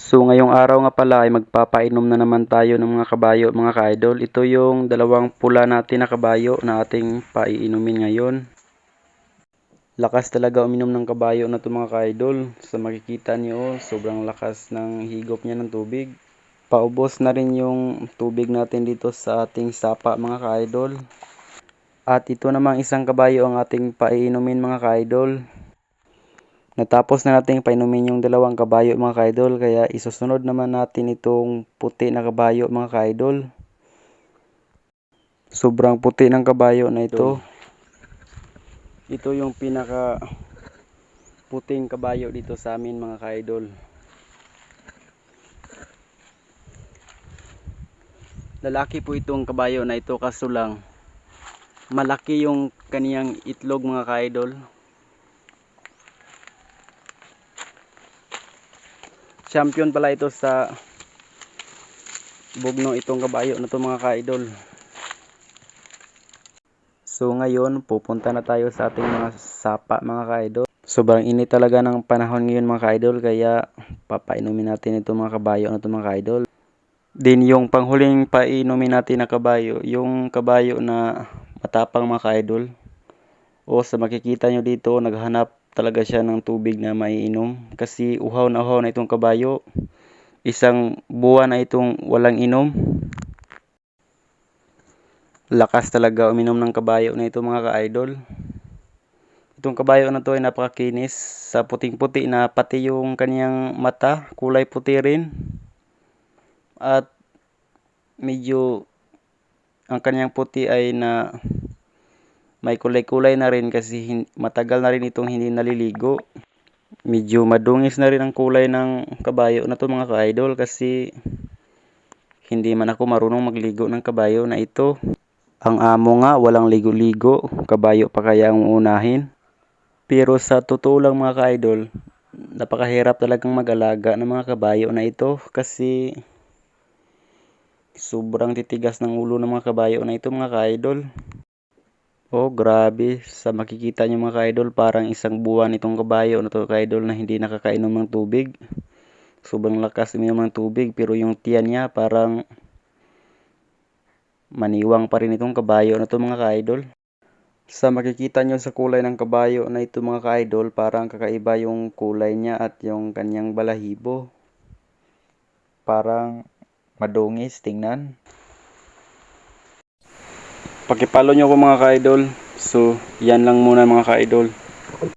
So ngayong araw nga pala ay magpapainom na naman tayo ng mga kabayo mga ka-idol. Ito yung dalawang pula natin na kabayo na ating paiinumin ngayon. Lakas talaga uminom ng kabayo na ito mga ka-idol. Sa makikita niyo, sobrang lakas ng higop niya ng tubig. Paubos na rin yung tubig natin dito sa ating sapa mga ka-idol. At ito namang isang kabayo ang ating paiinumin mga ka-idol. Natapos na natin painumin yung dalawang kabayo mga ka-idol, kaya isusunod naman natin itong puti na kabayo mga ka-idol. Sobrang puti ng kabayo na ito. Ito yung pinaka puting kabayo dito sa amin mga ka-idol. Lalaki po itong kabayo na ito, kaso lang malaki yung kaniyang itlog mga ka-idol. Champion pala ito sa bugno itong kabayo na ito mga ka-idol. So ngayon pupunta na tayo sa ating mga sapa mga ka-idol. Sobrang init talaga ng panahon ngayon mga ka-idol, kaya papainumin natin itong mga kabayo na ito mga ka-idol. Din yung panghuling painumin natin na kabayo, yung kabayo na matapang mga ka-idol. O sa makikita nyo dito, naghanap talaga siya ng tubig na maiinom. Kasi uhaw na itong kabayo. Isang buwan na itong walang inom. Lakas talaga uminom ng kabayo na ito mga ka-idol. Itong kabayo na to ay napakakinis. Sa puting-puti na, pati yung kaniyang mata, kulay puti rin. At medyo ang kaniyang puti ay na may kulay-kulay na rin kasi matagal na rin itong hindi naliligo. Medyo madungis na rin ang kulay ng kabayo na to mga ka-idol, kasi hindi man ako marunong magligo ng kabayo na ito. Ang amo nga walang ligo-ligo, kabayo pa kaya ang uunahin. Pero sa totoo lang mga ka-idol, napakahirap talagang mag-alaga ng mga kabayo na ito, kasi sobrang titigas ng ulo ng mga kabayo na ito mga ka-idol. Oh, grabe. Sa makikita nyo mga ka-idol, parang isang buwan itong kabayo na to ka-idol na hindi nakakainom ng tubig. Sobrang lakas uminom ng tubig, pero yung tiyan niya parang maniwang pa rin itong kabayo na to mga ka-idol. Sa makikita nyo sa kulay ng kabayo na ito mga ka-idol, parang kakaiba yung kulay niya at yung kanyang balahibo. Parang madungis tingnan. Pakipalo nyo ko mga ka-idol. So yan lang muna mga ka-idol.